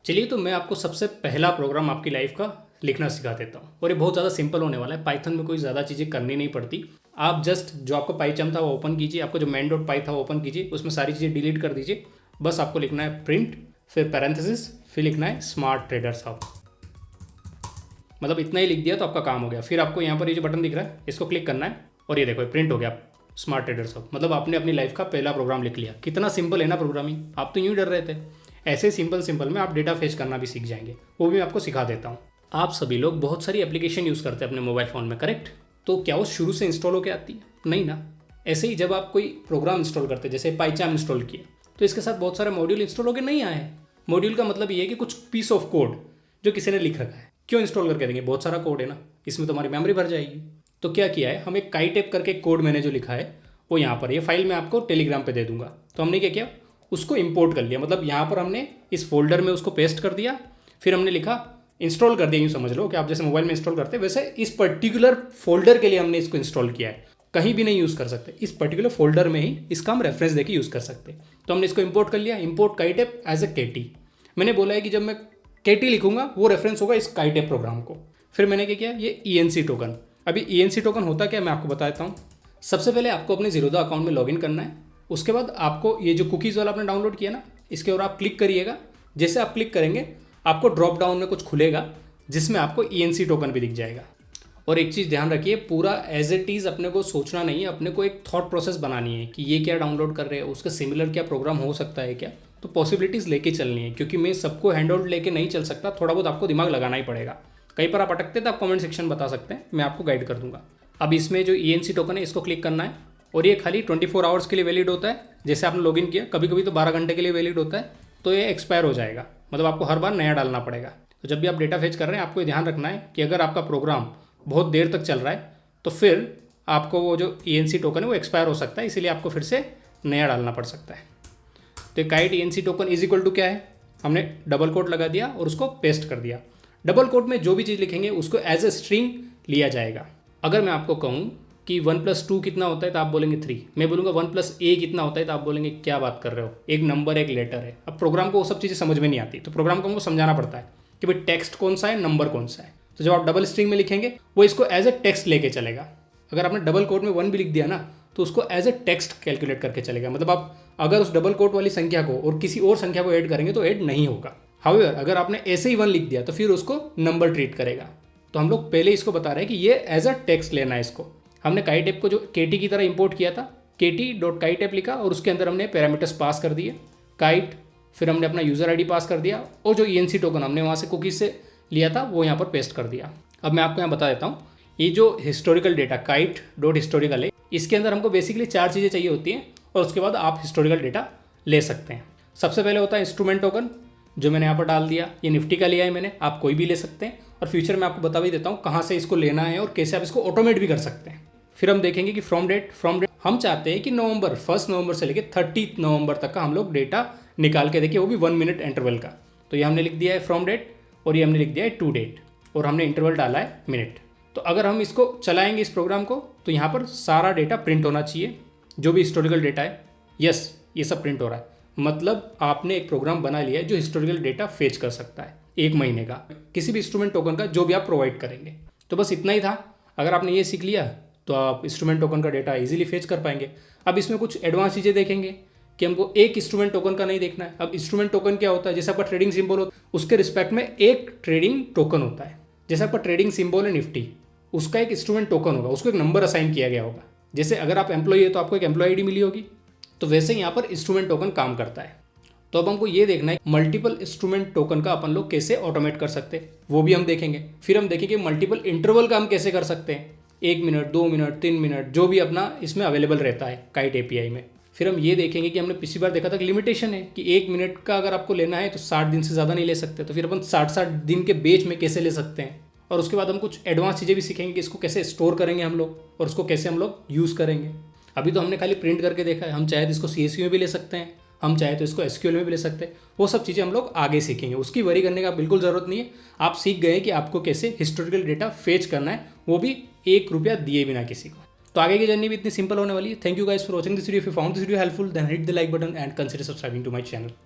चलिए तो मैं आपको सबसे पहला प्रोग्राम आपकी लाइफ का लिखना सिखा देता हूँ और ये बहुत ज़्यादा सिंपल होने वाला है। पाइथन में कोई ज़्यादा चीज़ें करनी नहीं पड़ती। आप जस्ट जो आपका पाइचम था वो ओपन कीजिए, आपको जो main डॉट पाई था वो ओपन कीजिए, उसमें सारी चीज़ें डिलीट कर दीजिए। बस आपको लिखना है प्रिंट, फिर पैरेंथेसिस, फिर लिखना है स्मार्ट ट्रेडर्स हब। मतलब इतना ही लिख दिया तो आपका काम हो गया। फिर आपको यहाँ पर ये जो बटन दिख रहा है इसको क्लिक करना है और ये देखो प्रिंट हो गया स्मार्ट ट्रेडर्स हब। मतलब आपने अपनी लाइफ का पहला प्रोग्राम लिख लिया। कितना सिंपल है ना प्रोग्रामिंग। आप तो यूँ डर रहे थे। ऐसे सिंपल में आप डेटा फेच करना भी सीख जाएंगे, वो भी मैं आपको सिखा देता हूँ। आप सभी लोग बहुत सारी एप्लीकेशन यूज़ करते हैं अपने मोबाइल फ़ोन में, करेक्ट? तो क्या वो शुरू से इंस्टॉल होकर आती है? नहीं ना। ऐसे ही जब आप कोई प्रोग्राम इंस्टॉल करते हैं, जैसे पाइचाम इंस्टॉल किया, तो इसके साथ बहुत सारे मॉड्यूल इंस्टॉल होकर नहीं आए हैं। मॉड्यूल का मतलब ये है कि कुछ पीस ऑफ कोड जो किसी ने लिख रखा है। क्यों इंस्टॉल करके देंगे? बहुत सारा कोड है ना, इसमें तुम्हारी मेमोरी भर जाएगी। तो क्या किया है, हम एक काईटेप करके कोड मैंने जो लिखा है वो यहाँ पर, ये फाइल मैं आपको टेलीग्राम पे दे दूंगा। तो हमने क्या किया, उसको इंपोर्ट कर लिया। मतलब यहाँ पर हमने इस फोल्डर में उसको पेस्ट कर दिया। फिर हमने लिखा इंस्टॉल कर दिया। यूँ समझ लो कि आप जैसे मोबाइल में इंस्टॉल करते हैं वैसे इस पर्टिकुलर फोल्डर के लिए हमने इसको इंस्टॉल किया है। कहीं भी नहीं यूज़ कर सकते, इस पर्टिकुलर फोल्डर में ही इसका हम रेफरेंस देके यूज़ कर सकते हैं। तो हमने इसको इंपोर्ट कर लिया। इंपोर्ट काईटेप एज ए केटी। मैंने बोला है कि जब मैं केटी लिखूंगा वो रेफरेंस होगा इस काईटेप प्रोग्राम को। फिर मैंने क्या किया, ये ENC टोकन। अभी ENC टोकन होता क्या मैं आपको बताता हूँ। सबसे पहले आपको अपने ज़ीरोधा अकाउंट में लॉगिन करना है। उसके बाद आपको ये जो कुकीज़ वाला आपने डाउनलोड किया ना, इसके ऊपर आप क्लिक करिएगा। जैसे आप क्लिक करेंगे आपको ड्रॉप डाउन में कुछ खुलेगा जिसमें आपको ENC टोकन भी दिख जाएगा। और एक चीज़ ध्यान रखिए, पूरा एज इट इज़ अपने को सोचना नहीं है, अपने को एक थॉट प्रोसेस बनानी है कि ये क्या डाउनलोड कर रहे हैं, उसका सिमिलर क्या प्रोग्राम हो सकता है क्या। तो पॉसिबिलिटीज़ लेके चलनी है, क्योंकि मैं सबको हैंड आउट लेके नहीं चल सकता। थोड़ा बहुत आपको दिमाग लगाना ही पड़ेगा। कहीं पर आप अटकते तो आप कमेंट सेक्शन बता सकते हैं, मैं आपको गाइड कर दूंगा। अब इसमें जो ENC टोकन है इसको क्लिक करना है और ये खाली 24 आवर्स के लिए वैलिड होता है। जैसे आपने लॉगिन किया, कभी कभी तो 12 घंटे के लिए वैलिड होता है। तो ये एक्सपायर हो जाएगा, मतलब आपको हर बार नया डालना पड़ेगा। तो जब भी आप डेटा फेच कर रहे हैं आपको ये ध्यान रखना है कि अगर आपका प्रोग्राम बहुत देर तक चल रहा है तो फिर आपको वो जो ENC टोकन है वो एक्सपायर हो सकता है, इसीलिए आपको फिर से नया डालना पड़ सकता है। तो kite ENC token is equal to क्या है, हमने डबल कोट लगा दिया और उसको पेस्ट कर दिया। डबल कोट में जो भी चीज़ लिखेंगे उसको एज ए स्ट्रिंग लिया जाएगा। अगर मैं आपको कहूँ कि 1+2 कितना होता है तो आप बोलेंगे 3। मैं बोलूँगा 1+A कितना होता है तो आप बोलेंगे क्या बात कर रहे हो, एक नंबर एक लेटर है। अब प्रोग्राम को वो सब चीज़ें समझ में नहीं आती, तो प्रोग्राम को हमको समझाना पड़ता है कि भाई टेक्स्ट कौन सा है, नंबर कौन सा है। तो जब आप डबल स्ट्रिंग में लिखेंगे वो इसको एज ए टेक्स्ट लेके चलेगा। अगर आपने डबल कोट में 1 भी लिख दिया ना तो उसको एज ए टेक्स्ट कैलकुलेट करके चलेगा। मतलब आप अगर उस डबल कोट वाली संख्या को और किसी और संख्या को ऐड करेंगे तो ऐड नहीं होगा। हाउएवर अगर आपने ऐसे ही 1 लिख दिया तो फिर उसको नंबर ट्रीट करेगा। तो हम लोग पहले इसको बता रहे हैं कि ये एज अ टेक्स्ट लेना है इसको। हमने काईटेप को जो केटी की तरह इंपोर्ट किया था, kt.काईटेप लिखा और उसके अंदर हमने पैरामीटर्स पास कर दिए काइट। फिर हमने अपना यूज़र ID पास कर दिया और जो ENC टोकन हमने वहाँ से कुकीज़ से लिया था वो यहाँ पर पेस्ट कर दिया। अब मैं आपको यहाँ बता देता हूँ, ये जो हिस्टोरिकल डेटा काइट.हिस्टोरिकल है, इसके अंदर हमको बेसिकली 4 चीज़ें चाहिए होती हैं और उसके बाद आप हिस्टोरिकल डेटा ले सकते हैं। सबसे पहले होता है इंस्ट्रूमेंट टोकन, जो मैंने यहाँ पर डाल दिया। ये निफ्टी का लिया है मैंने, आप कोई भी ले सकते हैं। और फ्यूचर में आपको बता भी देता हूँ कहाँ से इसको लेना है और कैसे आप इसको ऑटोमेट भी कर सकते हैं। फिर हम देखेंगे कि फ्रॉम डेट हम चाहते हैं कि 1 नवंबर से लेकर 30 नवंबर तक का हम लोग डेटा निकाल के देखिए, वो भी 1 मिनट इंटरवल का। तो ये हमने लिख दिया है फ्रॉम डेट और ये हमने लिख दिया है टू डेट और हमने इंटरवल डाला है मिनट। तो अगर हम इसको चलाएंगे इस प्रोग्राम को तो यहाँ पर सारा डेटा प्रिंट होना चाहिए, जो भी हिस्टोरिकल डेटा है। यस, ये सब प्रिंट हो रहा है। मतलब आपने एक प्रोग्राम बना लिया है जो हिस्टोरिकल डेटा फेच कर सकता है 1 महीने का, किसी भी इंस्ट्रूमेंट टोकन का जो भी आप प्रोवाइड करेंगे। तो बस इतना ही था। अगर आपने ये सीख लिया तो आप इंस्ट्रूमेंट टोकन का डेटा इजीली फेच कर पाएंगे। अब इसमें कुछ एडवांस चीज़ें देखेंगे कि हमको एक इंस्ट्रूमेंट टोकन का नहीं देखना है। अब इंस्ट्रूमेंट टोकन क्या होता है, जैसे आपका ट्रेडिंग सिंबल होता है उसके रिस्पेक्ट में एक ट्रेडिंग टोकन होता है। जैसे आपका ट्रेडिंग सिंबल है निफ्टी, उसका एक इंस्ट्रूमेंट टोकन होगा, उसको एक नंबर असाइन किया गया होगा। जैसे अगर आप एम्प्लॉई है तो आपको एक एम्प्लॉय ID मिली होगी, तो वैसे यहाँ पर इंस्ट्रूमेंट टोकन काम करता है। तो अब हमको ये देखना है मल्टीपल इंस्ट्रूमेंट टोकन का अपन लोग कैसे ऑटोमेट कर सकते हैं, वो भी हम देखेंगे। फिर हम देखेंगे मल्टीपल इंटरवल का हम कैसे कर सकते हैं, 1 मिनट, 2 मिनट, 3 मिनट, जो भी अपना इसमें अवेलेबल रहता है काइट API में। फिर हम ये देखेंगे कि हमने पिछली बार देखा था कि लिमिटेशन है कि 1 मिनट का अगर आपको लेना है तो 60 दिन से ज़्यादा नहीं ले सकते। तो फिर अपन 60 दिन के बेच में कैसे ले सकते हैं। और उसके बाद हम कुछ एडवांस चीज़ें भी सीखेंगे कि इसको कैसे स्टोर करेंगे हम लोग और उसको कैसे हम लोग यूज़ करेंगे। अभी तो हमने खाली प्रिंट करके देखा है, हम चाहे तो इसको CSV में भी ले सकते हैं, हम चाहे तो इसको SQL में भी ले सकते हैं। वो सब चीज़ें हम लोग आगे सीखेंगे, उसकी वरी करने का बिल्कुल ज़रूरत नहीं है। आप सीख गए कि आपको कैसे हिस्टोरिकल डेटा फेच करना है, वो भी 1 रुपया दिए बिना किसी को। तो आगे की जर्नी भी इतनी सिंपल होने वाली है। Thank you guys for watching this video. If you found this video helpful then hit the like button and consider subscribing to my channel.